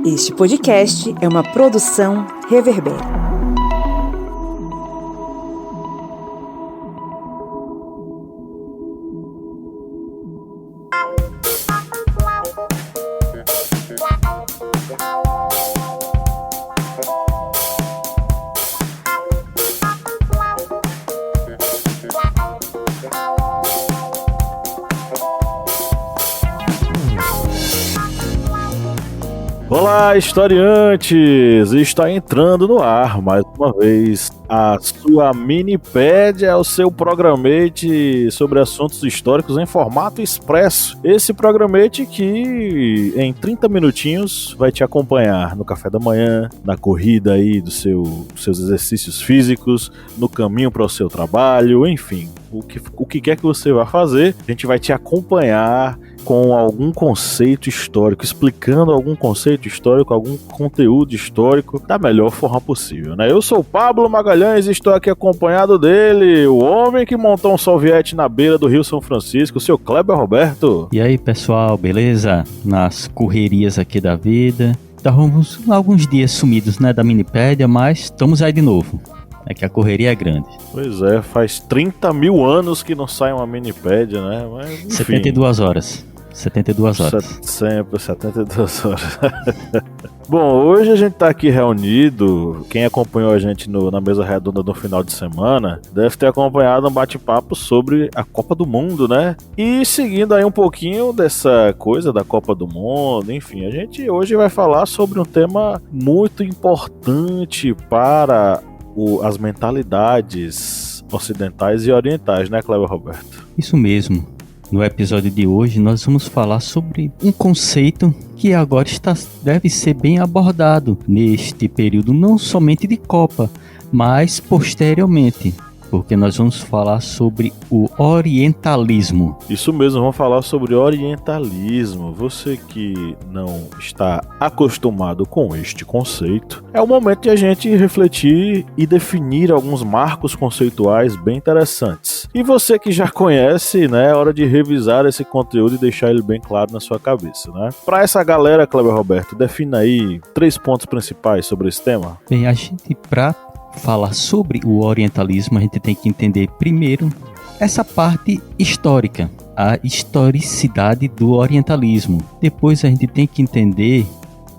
Este podcast é uma produção Reverber. Olá, historiantes! Está entrando no ar, mais uma vez, a sua Minipédia, o seu programete sobre assuntos históricos em formato expresso. Esse programete que, em 30 minutinhos, vai te acompanhar no café da manhã, na corrida aí dos seus exercícios físicos, no caminho para o seu trabalho, enfim, o que quer que você vá fazer, a gente vai te acompanhar com algum conceito histórico, explicando algum conceito histórico, algum conteúdo histórico da melhor forma possível, né? Eu sou o Pablo Magalhães e estou aqui acompanhado dele, o homem que montou um soviete na beira do Rio São Francisco, o seu Kleber Roberto. E aí, pessoal, beleza? Nas correrias aqui da vida. Estávamos alguns dias sumidos, né, da Minipédia, mas estamos aí de novo. É que a correria é grande. Pois é, faz 30 mil anos que não sai uma Minipédia, né? Mas, enfim. 72 horas. 72 horas. Sempre 72 horas. Bom, hoje a gente tá aqui reunido. Quem acompanhou a gente na mesa redonda no final de semana deve ter acompanhado um bate-papo sobre a Copa do Mundo, né? E seguindo aí um pouquinho dessa coisa da Copa do Mundo, enfim, a gente hoje vai falar sobre um tema muito importante para as mentalidades ocidentais e orientais, né, Kleber Roberto? Isso mesmo. No episódio de hoje nós vamos falar sobre um conceito que agora deve ser bem abordado neste período, não somente de Copa, mas posteriormente, porque nós vamos falar sobre o orientalismo. Isso mesmo, vamos falar sobre orientalismo. Você que não está acostumado com este conceito, é o momento de a gente refletir e definir alguns marcos conceituais bem interessantes. E você que já conhece, né, é hora de revisar esse conteúdo e deixar ele bem claro na sua cabeça, né? Para essa galera, Kleber Roberto, defina aí 3 pontos principais sobre esse tema. Bem, para falar sobre o orientalismo, a gente tem que entender primeiro essa parte histórica, a historicidade do orientalismo. Depois a gente tem que entender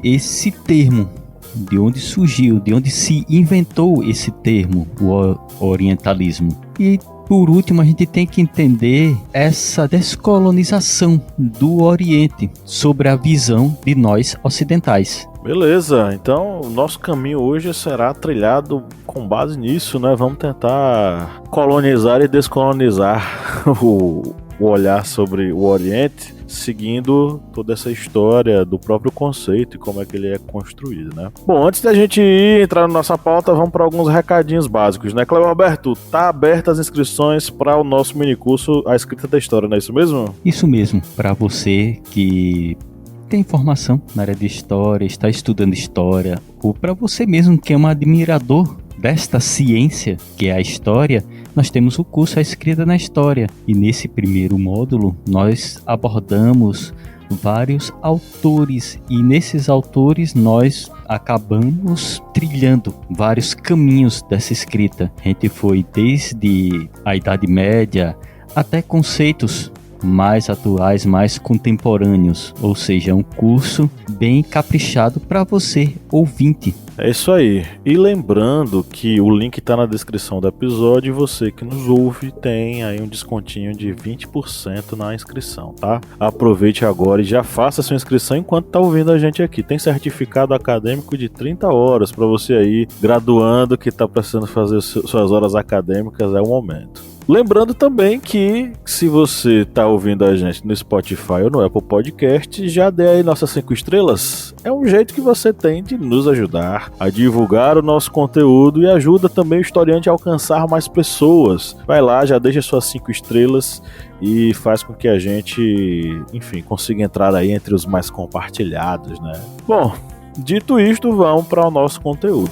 esse termo, de onde surgiu, de onde se inventou esse termo, o orientalismo. E por último, a gente tem que entender essa descolonização do Oriente sobre a visão de nós ocidentais. Beleza, então o nosso caminho hoje será trilhado com base nisso, né? Vamos tentar colonizar e descolonizar o olhar sobre o Oriente, seguindo toda essa história do próprio conceito e como é que ele é construído, né? Bom, antes da gente entrar na nossa pauta, vamos para alguns recadinhos básicos, né? Cleber Roberto, tá abertas as inscrições para o nosso minicurso A Escrita da História, não é isso mesmo? Isso mesmo, para você que tem formação na área de história, está estudando história, ou para você mesmo que é um admirador desta ciência que é a história, nós temos o curso A Escrita na História. E nesse primeiro módulo nós abordamos vários autores e nesses autores nós acabamos trilhando vários caminhos dessa escrita. A gente foi desde a Idade Média até conceitos mais atuais, mais contemporâneos, ou seja, é um curso bem caprichado para você, ouvinte. É isso aí. E lembrando que o link está na descrição do episódio e você que nos ouve tem aí um descontinho de 20% na inscrição, tá? Aproveite agora e já faça sua inscrição enquanto tá ouvindo a gente aqui. Tem certificado acadêmico de 30 horas para você aí, graduando, que tá precisando fazer suas horas acadêmicas, é o momento. Lembrando também que se você está ouvindo a gente no Spotify ou no Apple Podcast, já dê aí nossas 5 estrelas. É um jeito que você tem de nos ajudar a divulgar o nosso conteúdo e ajuda também o historiante a alcançar mais pessoas. Vai lá, já deixa suas 5 estrelas e faz com que a gente, enfim, consiga entrar aí entre os mais compartilhados, né? Bom, dito isto, vamos para o nosso conteúdo.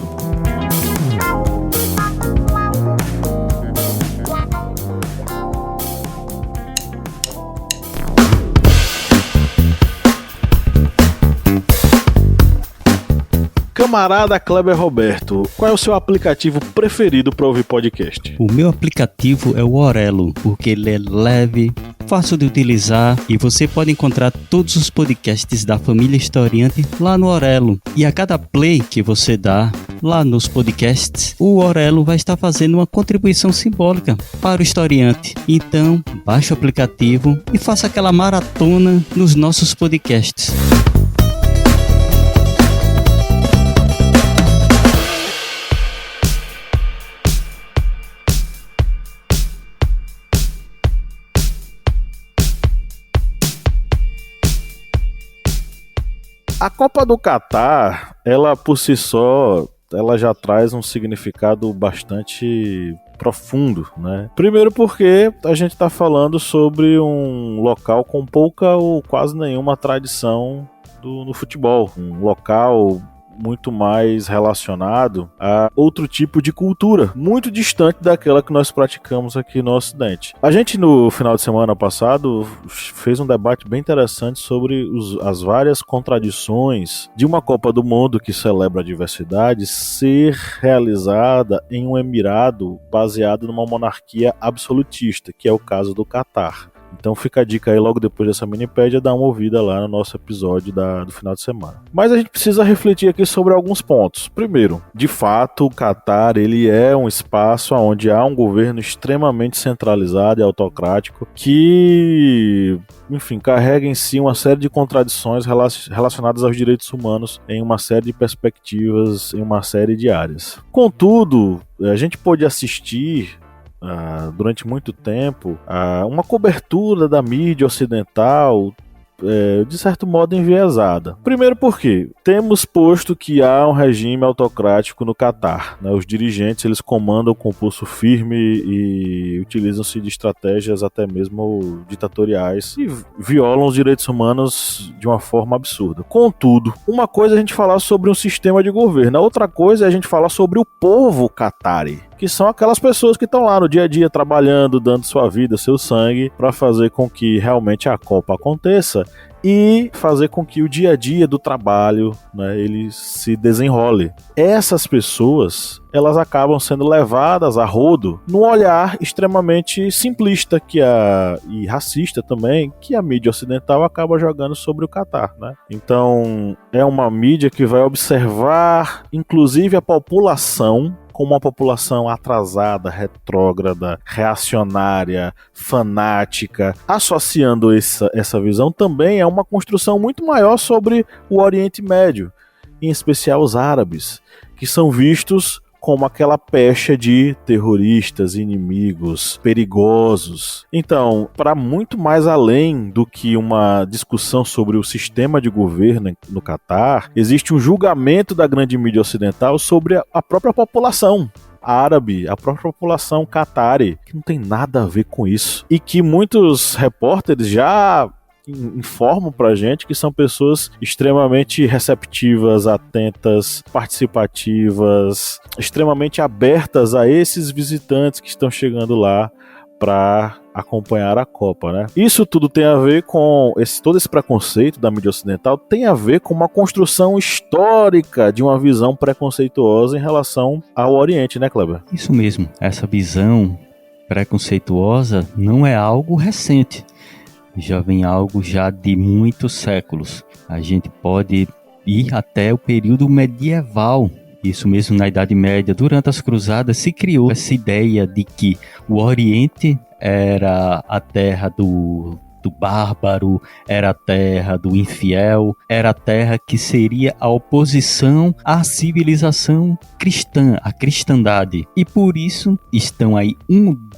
Camarada Kleber Roberto, qual é o seu aplicativo preferido para ouvir podcast? O meu aplicativo é o Orelo, porque ele é leve, fácil de utilizar e você pode encontrar todos os podcasts da família Historiante lá no Orelo. E a cada play que você dá lá nos podcasts, o Orelo vai estar fazendo uma contribuição simbólica para o Historiante. Então, baixe o aplicativo e faça aquela maratona nos nossos podcasts. A Copa do Catar, ela por si só, ela já traz um significado bastante profundo, né? Primeiro porque a gente está falando sobre um local com pouca ou quase nenhuma tradição no futebol. Um local muito mais relacionado a outro tipo de cultura, muito distante daquela que nós praticamos aqui no Ocidente. A gente, no final de semana passado, fez um debate bem interessante sobre as várias contradições de uma Copa do Mundo que celebra a diversidade ser realizada em um emirado baseado numa monarquia absolutista, que é o caso do Catar. Então fica a dica aí, logo depois dessa minipédia, dá uma ouvida lá no nosso episódio do final de semana. Mas a gente precisa refletir aqui sobre alguns pontos. Primeiro, de fato, o Catar ele é um espaço onde há um governo extremamente centralizado e autocrático que, enfim, carrega em si uma série de contradições relacionadas aos direitos humanos em uma série de perspectivas, em uma série de áreas. Contudo, a gente pôde assistir durante muito tempo uma cobertura da mídia ocidental de certo modo enviesada. Primeiro porque temos posto que há um regime autocrático no Catar, né? Os dirigentes eles comandam com pulso firme e utilizam-se de estratégias até mesmo ditatoriais e violam os direitos humanos de uma forma absurda. Contudo, uma coisa é a gente falar sobre um sistema de governo, a outra coisa é a gente falar sobre o povo catari, que são aquelas pessoas que estão lá no dia a dia trabalhando, dando sua vida, seu sangue, para fazer com que realmente a Copa aconteça e fazer com que o dia a dia do trabalho, né, ele se desenrole. Essas pessoas, elas acabam sendo levadas a rodo num olhar extremamente simplista e racista também, que a mídia ocidental acaba jogando sobre o Catar, né? Então, é uma mídia que vai observar, inclusive, a população como uma população atrasada, retrógrada, reacionária, fanática, associando essa visão também a uma construção muito maior sobre o Oriente Médio, em especial os árabes, que são vistos como aquela pecha de terroristas, inimigos, perigosos. Então, para muito mais além do que uma discussão sobre o sistema de governo no Catar, existe um julgamento da grande mídia ocidental sobre a própria população árabe, a própria população catari, que não tem nada a ver com isso. E que muitos repórteres já informam pra gente que são pessoas extremamente receptivas, atentas, participativas, extremamente abertas a esses visitantes que estão chegando lá para acompanhar a Copa, né? Isso tudo tem a ver com todo esse preconceito da mídia ocidental, tem a ver com uma construção histórica de uma visão preconceituosa em relação ao Oriente, né, Kleber? Isso mesmo, essa visão preconceituosa não é algo recente. Já vem algo já de muitos séculos. A gente pode ir até o período medieval. Isso mesmo, na Idade Média, durante as Cruzadas, se criou essa ideia de que o Oriente era a terra do bárbaro, era a terra do infiel, era a terra que seria a oposição à civilização cristã, à cristandade. E por isso estão aí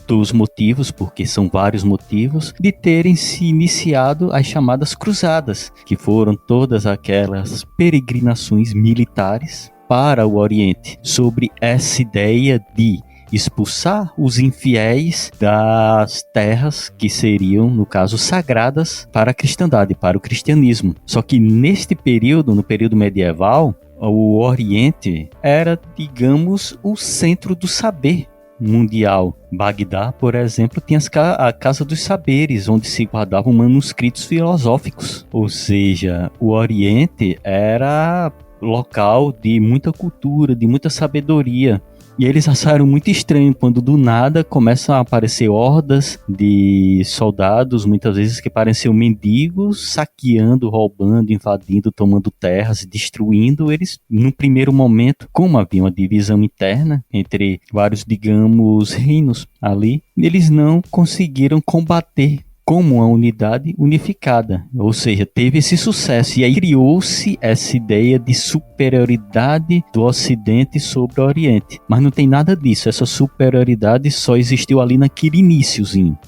dos motivos, porque são vários motivos, de terem se iniciado as chamadas cruzadas, que foram todas aquelas peregrinações militares para o Oriente, sobre essa ideia de expulsar os infiéis das terras que seriam, no caso, sagradas para a cristandade, para o cristianismo. Só que neste período, no período medieval, o Oriente era, digamos, o centro do saber mundial. Bagdá, por exemplo, tinha a Casa dos Saberes, onde se guardavam manuscritos filosóficos. Ou seja, o Oriente era local de muita cultura, de muita sabedoria. E eles acharam muito estranho quando do nada começam a aparecer hordas de soldados, muitas vezes que pareciam mendigos, saqueando, roubando, invadindo, tomando terras, destruindo. Eles, no primeiro momento, como havia uma divisão interna entre vários, digamos, reinos ali, eles não conseguiram combater como uma unidade unificada, ou seja, teve esse sucesso, e aí criou-se essa ideia de superioridade do Ocidente sobre o Oriente, mas não tem nada disso, essa superioridade só existiu ali naquele iniciozinho,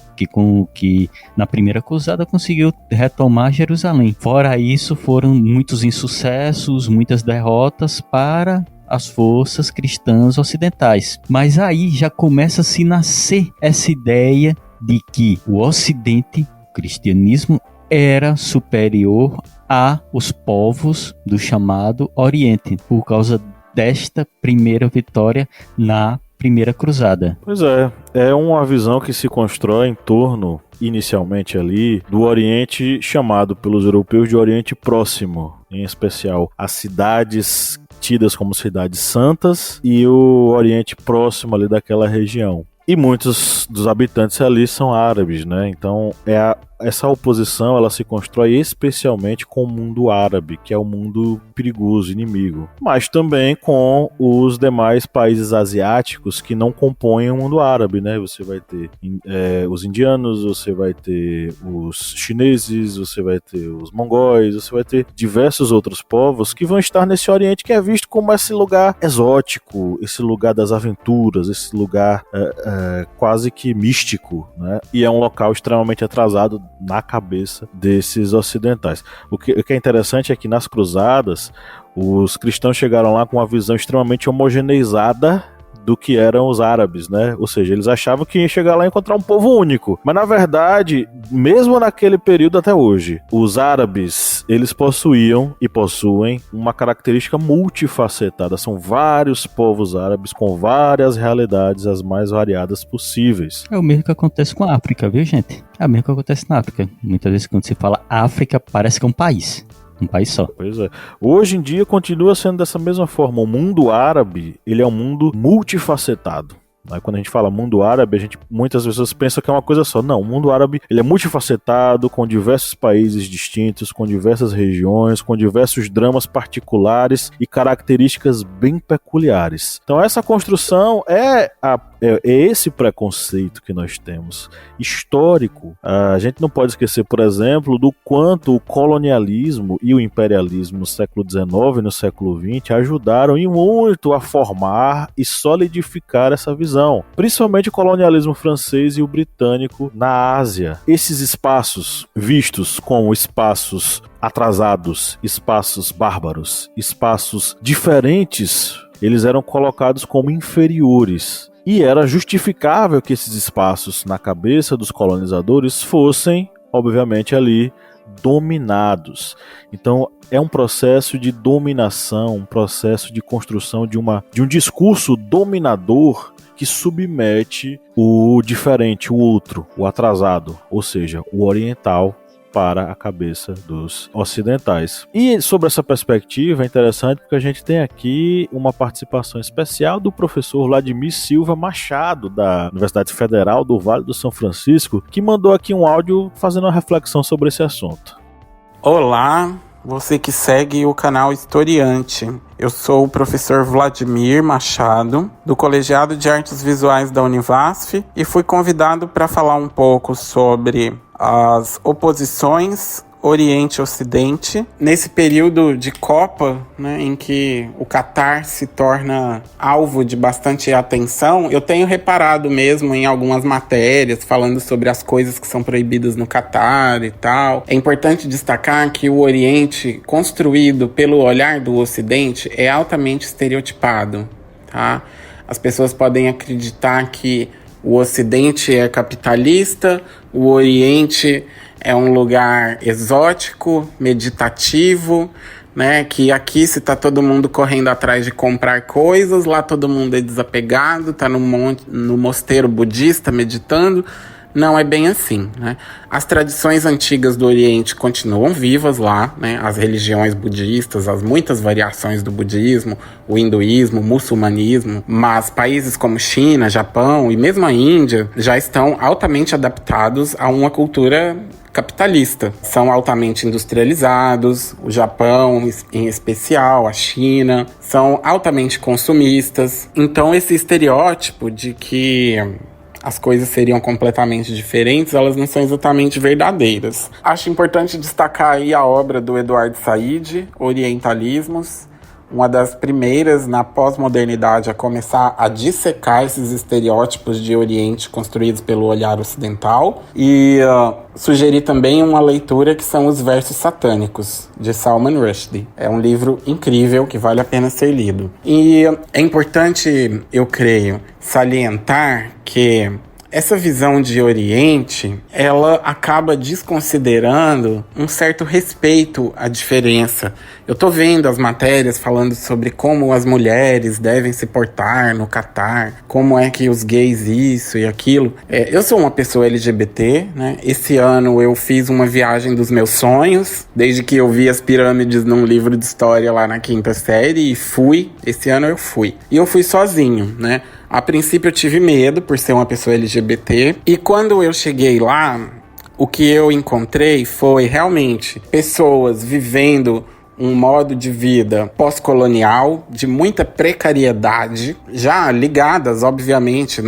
que na primeira cruzada conseguiu retomar Jerusalém. Fora isso, foram muitos insucessos, muitas derrotas para as forças cristãs ocidentais, mas aí já começa a se nascer essa ideia de que o Ocidente, o cristianismo, era superior a os povos do chamado Oriente, por causa desta primeira vitória na primeira cruzada. Pois é uma visão que se constrói em torno, inicialmente ali, do Oriente chamado pelos europeus de Oriente Próximo, em especial as cidades tidas como cidades santas e o Oriente Próximo ali daquela região. E muitos dos habitantes ali são árabes, né? Então essa oposição ela se constrói especialmente com o mundo árabe, que é o mundo perigoso, inimigo. Mas também com os demais países asiáticos que não compõem o mundo árabe, né? Você vai ter os indianos, você vai ter os chineses, você vai ter os mongóis, você vai ter diversos outros povos que vão estar nesse Oriente que é visto como esse lugar exótico, esse lugar das aventuras, esse lugar quase que místico, né? E é um local extremamente atrasado na cabeça desses ocidentais. O que é interessante é que nas cruzadas os cristãos chegaram lá com uma visão extremamente homogeneizada do que eram os árabes, né? Ou seja, eles achavam que ia chegar lá e encontrar um povo único. Mas na verdade, mesmo naquele período até hoje, os árabes, eles possuíam e possuem uma característica multifacetada. São vários povos árabes com várias realidades as mais variadas possíveis. É o mesmo que acontece com a África, viu, gente? É o mesmo que acontece na África. Muitas vezes quando se fala África, parece que é um país. Um país só. Pois é. Hoje em dia continua sendo dessa mesma forma. O mundo árabe, ele é um mundo multifacetado. Quando a gente fala mundo árabe, muitas pessoas pensam que é uma coisa só. Não, o mundo árabe ele é multifacetado, com diversos países distintos, com diversas regiões, com diversos dramas particulares e características bem peculiares. Então essa construção é esse preconceito que nós temos, histórico. A gente não pode esquecer, por exemplo, do quanto o colonialismo e o imperialismo no século XIX e no século XX ajudaram e muito a formar e solidificar essa visão. Principalmente o colonialismo francês e o britânico na Ásia. Esses espaços vistos como espaços atrasados, espaços bárbaros, espaços diferentes, eles eram colocados como inferiores. E era justificável que esses espaços, na cabeça dos colonizadores, fossem, obviamente, ali dominados. Então, é um processo de dominação, um processo de construção de um discurso dominador que submete o diferente, o outro, o atrasado, ou seja, o oriental, para a cabeça dos ocidentais. E sobre essa perspectiva é interessante porque a gente tem aqui uma participação especial do professor Vladimir Silva Machado, da Universidade Federal do Vale do São Francisco, que mandou aqui um áudio fazendo uma reflexão sobre esse assunto. Olá, você que segue o canal Historiante. Eu sou o professor Vladimir Machado, do Colegiado de Artes Visuais da Univasf, e fui convidado para falar um pouco sobre as oposições Oriente-Ocidente, nesse período de Copa, né, em que o Catar se torna alvo de bastante atenção. Eu tenho reparado mesmo em algumas matérias falando sobre as coisas que são proibidas no Catar e tal. É importante destacar que o Oriente, construído pelo olhar do Ocidente, é altamente estereotipado, tá? As pessoas podem acreditar que o Ocidente é capitalista, o Oriente é um lugar exótico, meditativo, né? Que aqui se tá todo mundo correndo atrás de comprar coisas, lá todo mundo é desapegado, tá no mosteiro budista meditando. não é bem assim, né? As tradições antigas do Oriente continuam vivas lá, né? As religiões budistas, as muitas variações do budismo, o hinduísmo, o muçulmanismo, mas países como China, Japão e mesmo a Índia já estão altamente adaptados a uma cultura capitalista. São altamente industrializados, o Japão em especial, a China, são altamente consumistas. Então esse estereótipo de que as coisas seriam completamente diferentes, elas não são exatamente verdadeiras. Acho importante destacar aí a obra do Edward Said, Orientalismos, uma das primeiras na pós-modernidade a começar a dissecar esses estereótipos de Oriente construídos pelo olhar ocidental, e sugerir também uma leitura que são os Versos Satânicos, de Salman Rushdie. É um livro incrível que vale a pena ser lido. E é importante, eu creio, salientar que essa visão de Oriente, ela acaba desconsiderando um certo respeito à diferença. Eu tô vendo as matérias falando sobre como as mulheres devem se portar no Catar, como é que os gays isso e aquilo. Eu sou uma pessoa LGBT, né? Esse ano eu fiz uma viagem dos meus sonhos, desde que eu vi as pirâmides num livro de história lá na 5ª série, e fui. Esse ano eu fui. E eu fui sozinho, né? A princípio eu tive medo por ser uma pessoa LGBT, e quando eu cheguei lá, o que eu encontrei foi realmente pessoas vivendo um modo de vida pós-colonial, de muita precariedade, já ligadas, obviamente,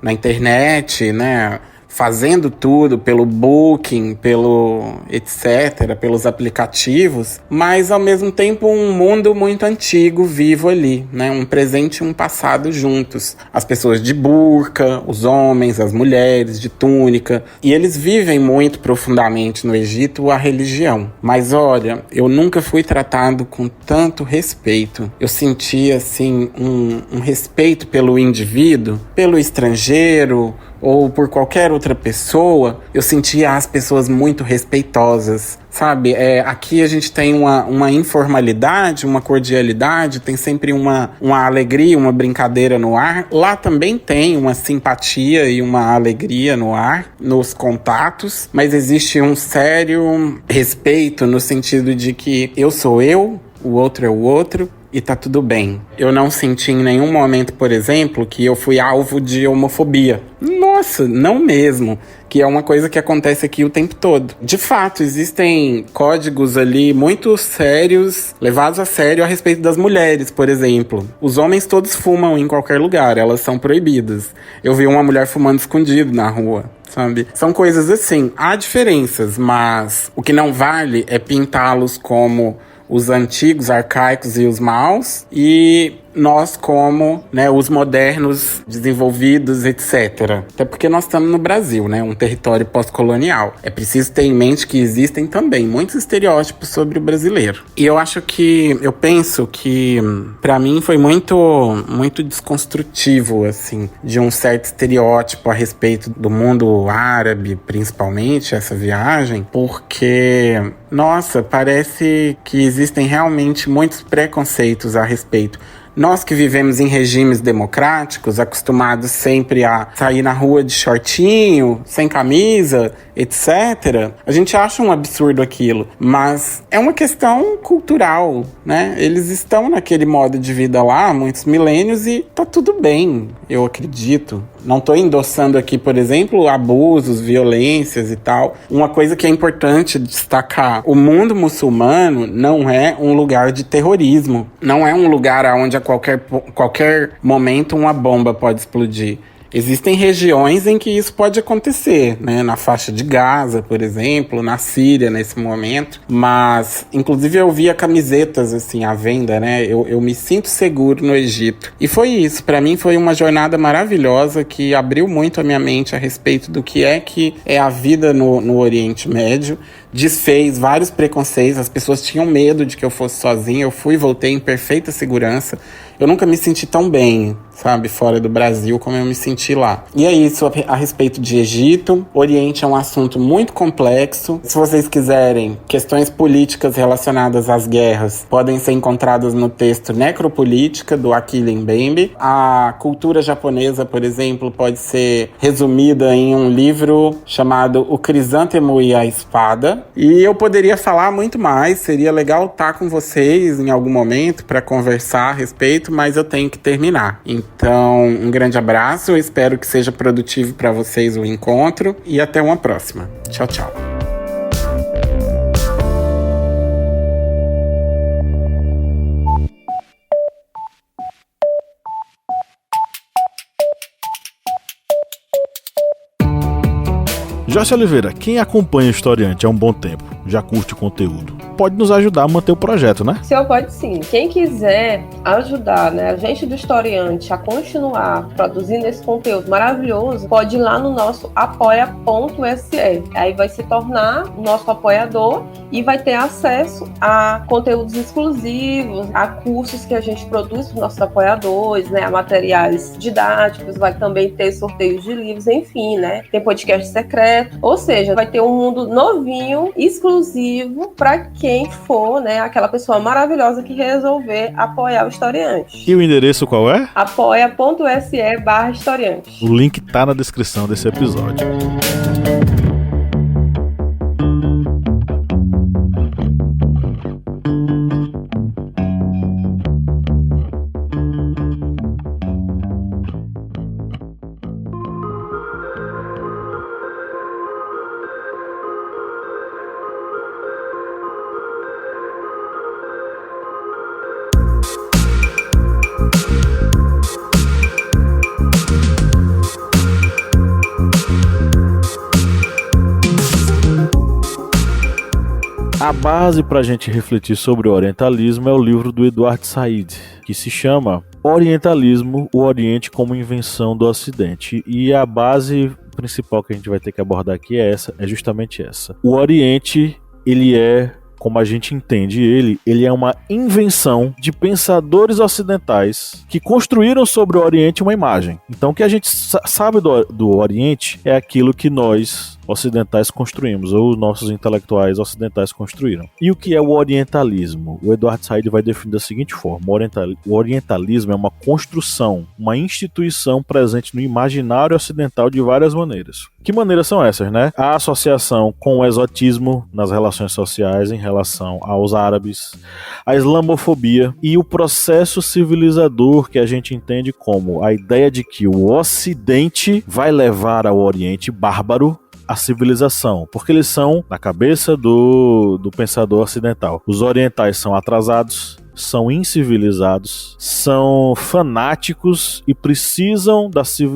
na internet, né? Fazendo tudo pelo Booking, pelo etc., pelos aplicativos, mas ao mesmo tempo um mundo muito antigo vivo ali, né? Um presente e um passado juntos. As pessoas de burca, os homens, as mulheres de túnica, e eles vivem muito profundamente no Egito a religião. Mas olha, eu nunca fui tratado com tanto respeito. Eu senti assim um respeito pelo indivíduo, pelo estrangeiro, ou por qualquer outra pessoa. Eu sentia as pessoas muito respeitosas, sabe? Aqui a gente tem uma informalidade, uma cordialidade, tem sempre uma alegria, uma brincadeira no ar. Lá também tem uma simpatia e uma alegria no ar, nos contatos, mas existe um sério respeito no sentido de que eu sou eu, o outro é o outro, e tá tudo bem. Eu não senti em nenhum momento, por exemplo, que eu fui alvo de homofobia. Nossa, não mesmo. Que é uma coisa que acontece aqui o tempo todo. De fato, existem códigos ali muito sérios, levados a sério a respeito das mulheres, por exemplo. Os homens todos fumam em qualquer lugar, elas são proibidas. Eu vi uma mulher fumando escondido na rua, sabe? São coisas assim. Há diferenças, mas o que não vale é pintá-los como os antigos, arcaicos e os maus, e nós como, né, os modernos, desenvolvidos, etc. Até porque nós estamos no Brasil, né, um território pós-colonial. É preciso ter em mente que existem também muitos estereótipos sobre o brasileiro. E eu penso que, pra mim, foi muito desconstrutivo, assim, de um certo estereótipo a respeito do mundo árabe, principalmente, essa viagem, porque, nossa, parece que existem realmente muitos preconceitos a respeito. Nós que vivemos em regimes democráticos, acostumados sempre a sair na rua de shortinho, sem camisa, etc., a gente acha um absurdo aquilo. Mas é uma questão cultural, né? Eles estão naquele modo de vida lá há muitos milênios e tá tudo bem, eu acredito. Não estou endossando aqui, por exemplo, abusos, violências e tal. Uma coisa que é importante destacar: o mundo muçulmano não é um lugar de terrorismo. Não é um lugar onde a qualquer momento uma bomba pode explodir. Existem regiões em que isso pode acontecer, né? Na faixa de Gaza, por exemplo, na Síria nesse momento. Mas, inclusive, eu via camisetas assim à venda, né? Eu me sinto seguro no Egito. E foi isso. Para mim foi uma jornada maravilhosa que abriu muito a minha mente a respeito do que é a vida no Oriente Médio. Desfez vários preconceitos. As pessoas tinham medo de que eu fosse sozinho. Eu fui e voltei em perfeita segurança. Eu nunca me senti tão bem, sabe, fora do Brasil, como eu me senti lá. E é isso a respeito de Egito. Oriente é um assunto muito complexo. Se vocês quiserem, questões políticas relacionadas às guerras podem ser encontradas no texto Necropolítica, do Achille Mbembe. A cultura japonesa, por exemplo, pode ser resumida em um livro chamado O Crisântemo e a Espada. E eu poderia falar muito mais, seria legal estar com vocês em algum momento para conversar a respeito, mas eu tenho que terminar. Então, um grande abraço, eu espero que seja produtivo para vocês o encontro e até uma próxima. Tchau, tchau. Joyce Oliveira, quem acompanha o Historiante há um bom tempo, já curte o conteúdo, pode nos ajudar a manter o projeto, né? Senhor, pode sim. Quem quiser ajudar, né, a gente do Historiante a continuar produzindo esse conteúdo maravilhoso, pode ir lá no nosso apoia.se. Aí vai se tornar nosso apoiador e vai ter acesso a conteúdos exclusivos, a cursos que a gente produz para os nossos apoiadores, né, a materiais didáticos, vai também ter sorteios de livros, enfim, né? Tem podcast secreto, ou seja, vai ter um mundo novinho, exclusivo para quem for, né, aquela pessoa maravilhosa que resolver apoiar o Historiante. E o endereço qual é? apoia.se/historiante. O link tá na descrição desse episódio. A base para a gente refletir sobre o orientalismo é o livro do Edward Said, que se chama Orientalismo, o Oriente como Invenção do Ocidente. E a base principal que a gente vai ter que abordar aqui é justamente essa. O Oriente, ele é, como a gente entende ele é uma invenção de pensadores ocidentais que construíram sobre o Oriente uma imagem. Então o que a gente sabe do Oriente é aquilo que nós ocidentais construímos, ou os nossos intelectuais ocidentais construíram. E o que é o orientalismo? O Edward Said vai definir da seguinte forma: o orientalismo é uma construção, uma instituição presente no imaginário ocidental de várias maneiras. Que maneiras são essas, né? A associação com o exotismo nas relações sociais em relação aos árabes, a islamofobia e o processo civilizador que a gente entende como a ideia de que o Ocidente vai levar ao Oriente bárbaro a civilização, porque eles são, na cabeça do pensador ocidental, os orientais são atrasados, são incivilizados, são fanáticos e precisam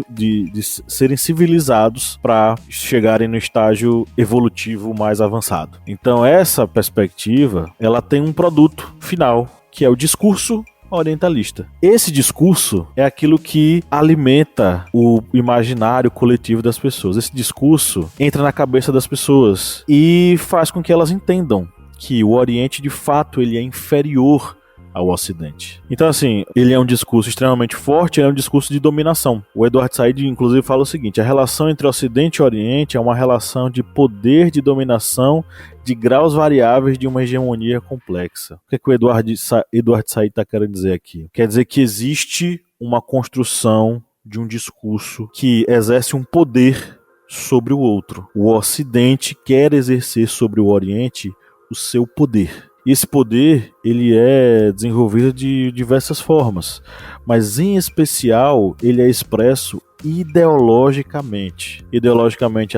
de serem civilizados para chegarem no estágio evolutivo mais avançado. Então essa perspectiva, ela tem um produto final, que é o discurso orientalista. Esse discurso é aquilo que alimenta o imaginário coletivo das pessoas. Esse discurso entra na cabeça das pessoas e faz com que elas entendam que o Oriente, de fato, ele é inferior ao Ocidente. Então, assim, ele é um discurso extremamente forte, é um discurso de dominação. O Edward Said, inclusive, fala o seguinte: a relação entre Ocidente e Oriente é uma relação de poder de dominação de graus variáveis de uma hegemonia complexa. O que é que o Edward Said está querendo dizer aqui? Quer dizer que existe uma construção de um discurso que exerce um poder sobre o outro. O Ocidente quer exercer sobre o Oriente o seu poder. E esse poder, ele é desenvolvido de diversas formas, mas em especial ele é expresso ideologicamente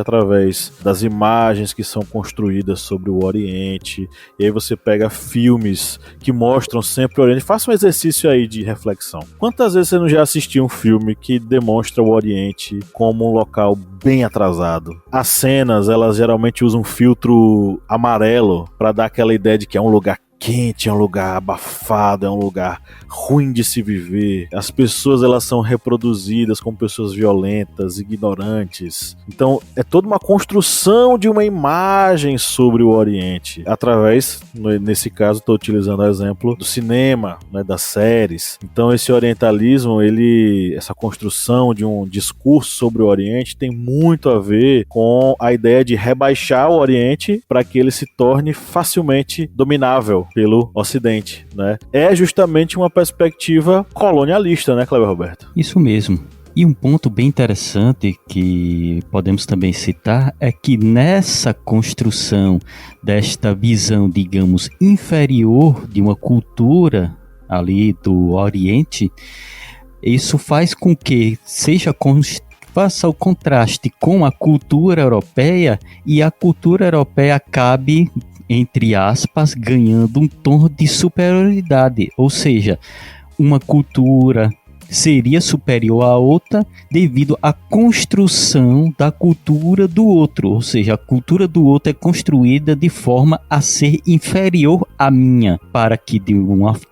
através das imagens que são construídas sobre o Oriente. E aí você pega filmes que mostram sempre o Oriente. Faça um exercício aí de reflexão. Quantas vezes você não já assistiu um filme que demonstra o Oriente como um local bem atrasado? As cenas, elas geralmente usam um filtro amarelo para dar aquela ideia de que é um lugar quente, é um lugar abafado, é um lugar ruim de se viver. As pessoas, elas são reproduzidas como pessoas violentas, ignorantes. Então é toda uma construção de uma imagem sobre o Oriente, através, nesse caso estou utilizando o exemplo do cinema, né, das séries. Então esse orientalismo, essa construção de um discurso sobre o Oriente tem muito a ver com a ideia de rebaixar o Oriente para que ele se torne facilmente dominável pelo Ocidente, né? É justamente uma perspectiva colonialista, né, Cleber Roberto? Isso mesmo. E um ponto bem interessante que podemos também citar é que nessa construção desta visão, digamos, inferior de uma cultura ali do Oriente, isso faz com que faça o contraste com a cultura europeia, e a cultura europeia acabe, entre aspas, ganhando um tom de superioridade, ou seja, uma cultura seria superior à outra devido à construção da cultura do outro, ou seja, a cultura do outro é construída de forma a ser inferior à minha, para que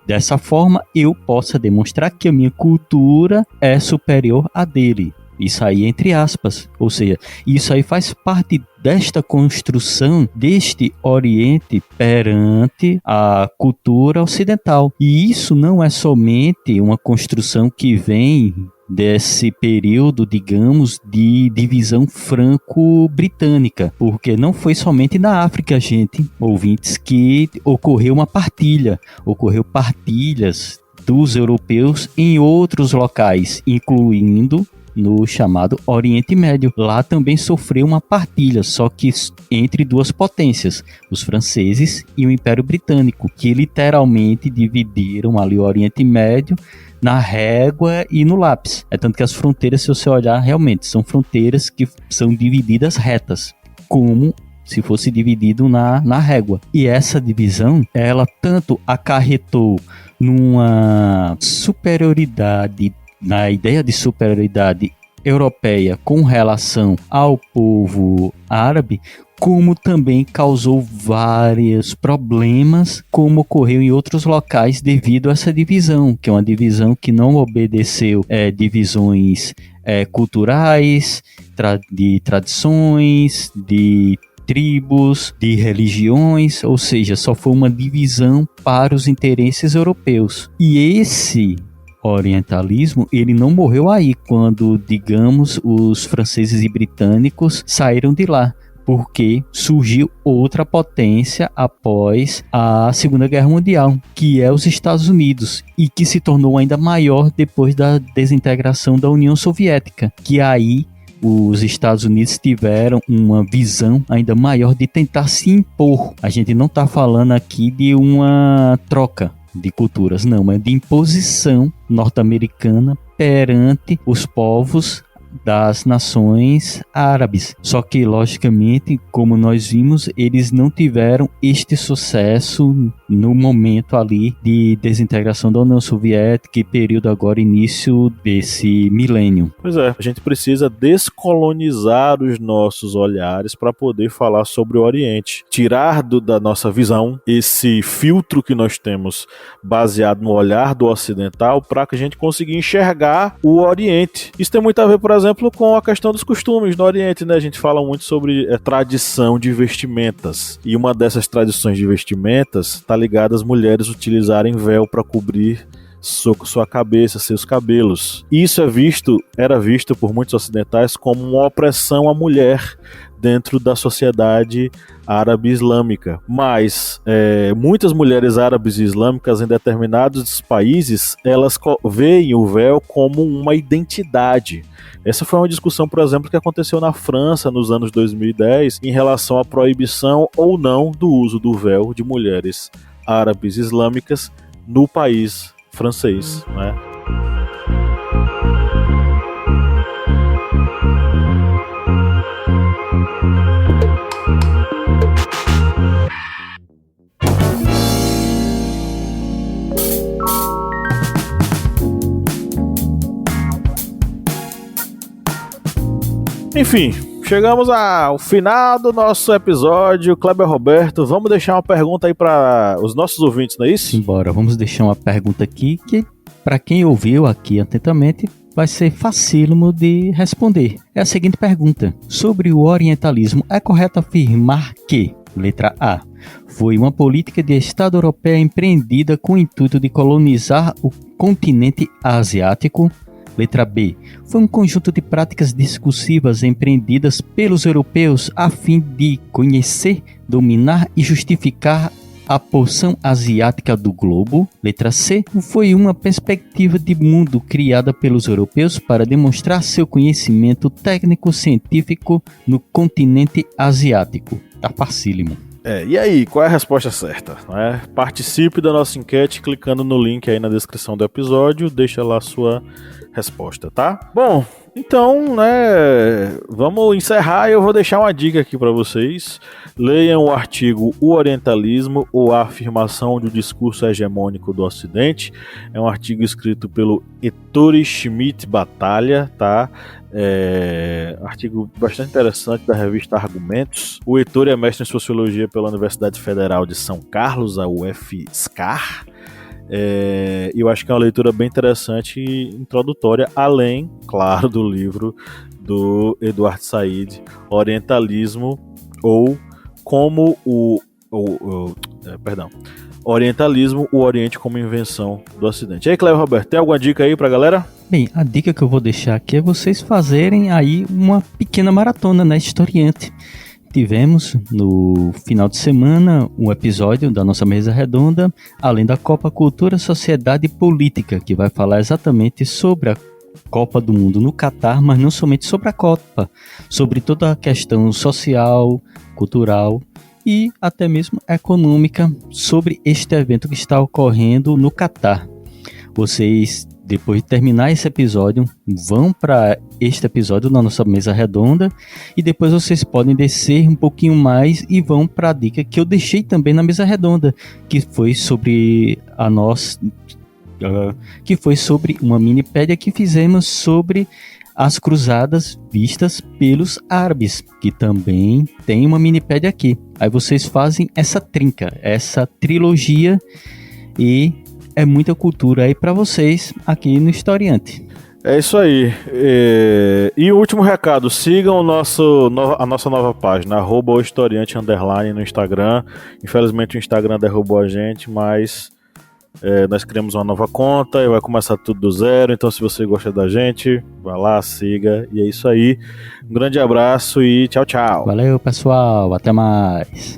dessa forma eu possa demonstrar que a minha cultura é superior à dele. Isso aí entre aspas, ou seja, isso aí faz parte desta construção deste Oriente perante a cultura ocidental. E isso não é somente uma construção que vem desse período, digamos, de divisão franco-britânica, porque não foi somente na África, gente, ouvintes, que ocorreu partilhas dos europeus em outros locais, incluindo no chamado Oriente Médio. Lá também sofreu uma partilha, só que entre duas potências, os franceses e o Império Britânico, que literalmente dividiram ali o Oriente Médio na régua e no lápis. É tanto que as fronteiras, se você olhar, realmente são fronteiras que são divididas retas, como se fosse dividido na régua. E essa divisão, ela tanto acarretou numa superioridade, na ideia de superioridade europeia com relação ao povo árabe, como também causou vários problemas, como ocorreu em outros locais devido a essa divisão, que é uma divisão que não obedeceu divisões culturais, de tradições, de tribos, de religiões, ou seja, só foi uma divisão para os interesses europeus. E esse orientalismo, ele não morreu aí quando, digamos, os franceses e britânicos saíram de lá, porque surgiu outra potência após a Segunda Guerra Mundial, que é os Estados Unidos, e que se tornou ainda maior depois da desintegração da União Soviética, que aí os Estados Unidos tiveram uma visão ainda maior de tentar se impor. A gente não está falando aqui de uma troca de culturas, não, é de imposição norte-americana perante os povos das nações árabes. Só que, logicamente, como nós vimos, eles não tiveram este sucesso no momento ali de desintegração da União Soviética e período agora início desse milênio. Pois é, a gente precisa descolonizar os nossos olhares para poder falar sobre o Oriente. Tirar da nossa visão esse filtro que nós temos baseado no olhar do ocidental para que a gente consiga enxergar o Oriente. Isso tem muito a ver, por exemplo, com a questão dos costumes no Oriente, né? A gente fala muito sobre tradição de vestimentas. E uma dessas tradições de vestimentas está ligada às mulheres utilizarem véu para cobrir sua cabeça, seus cabelos. Isso era visto por muitos ocidentais como uma opressão à mulher dentro da sociedade árabe islâmica. Mas muitas mulheres árabes e islâmicas em determinados países, elas veem o véu como uma identidade. Essa foi uma discussão, por exemplo, que aconteceu na França nos anos 2010 em relação à proibição ou não do uso do véu de mulheres árabes e islâmicas no país francês, né? Enfim, chegamos ao final do nosso episódio. Kleber Roberto, vamos deixar uma pergunta aí para os nossos ouvintes, não é isso? Simbora, vamos deixar uma pergunta aqui que, para quem ouviu aqui atentamente, vai ser facílimo de responder. É a seguinte pergunta: sobre o orientalismo, é correto afirmar que, letra A, foi uma política de Estado europeia empreendida com o intuito de colonizar o continente asiático? Letra B, foi um conjunto de práticas discursivas empreendidas pelos europeus a fim de conhecer, dominar e justificar a porção asiática do globo? Letra C, foi uma perspectiva de mundo criada pelos europeus para demonstrar seu conhecimento técnico-científico no continente asiático? Tá facílimo. E aí, qual é a resposta certa? Participe da nossa enquete clicando no link aí na descrição do episódio, deixa lá a sua resposta, tá? Bom, então, vamos encerrar e eu vou deixar uma dica aqui para vocês. Leiam o artigo O Orientalismo ou a Afirmação do Discurso Hegemônico do Ocidente. É um artigo escrito pelo Ettore Schmidt Battaglia, tá? Artigo bastante interessante da revista Argumentos. O Ettore é mestre em Sociologia pela Universidade Federal de São Carlos, a UFSCar. Eu acho que é uma leitura bem interessante e introdutória, além, claro, do livro do Eduardo Said, Orientalismo ou como Orientalismo, o Oriente como Invenção do Ocidente. E aí, Cleber Roberto, tem alguma dica aí pra galera? Bem, a dica que eu vou deixar aqui é vocês fazerem aí uma pequena maratona na Historiante. Tivemos no final de semana um episódio da nossa mesa redonda, além da Copa Cultura, Sociedade e Política, que vai falar exatamente sobre a Copa do Mundo no Catar, mas não somente sobre a Copa, sobre toda a questão social, cultural e até mesmo econômica sobre este evento que está ocorrendo no Catar. Vocês, depois de terminar esse episódio, vão para este episódio na nossa mesa redonda e depois vocês podem descer um pouquinho mais e vão para a dica que eu deixei também na mesa redonda, que foi sobre uma minipédia que fizemos sobre as cruzadas vistas pelos árabes, que também tem uma minipédia aqui. Aí vocês fazem essa trinca, essa trilogia e é muita cultura aí para vocês aqui no Historiante. É isso aí. E o último recado, sigam a nossa nova página, @historiante_ no Instagram. Infelizmente o Instagram derrubou a gente, mas nós criamos uma nova conta e vai começar tudo do zero. Então, se você gosta da gente, vai lá, siga. E é isso aí. Um grande abraço e tchau, tchau. Valeu, pessoal. Até mais.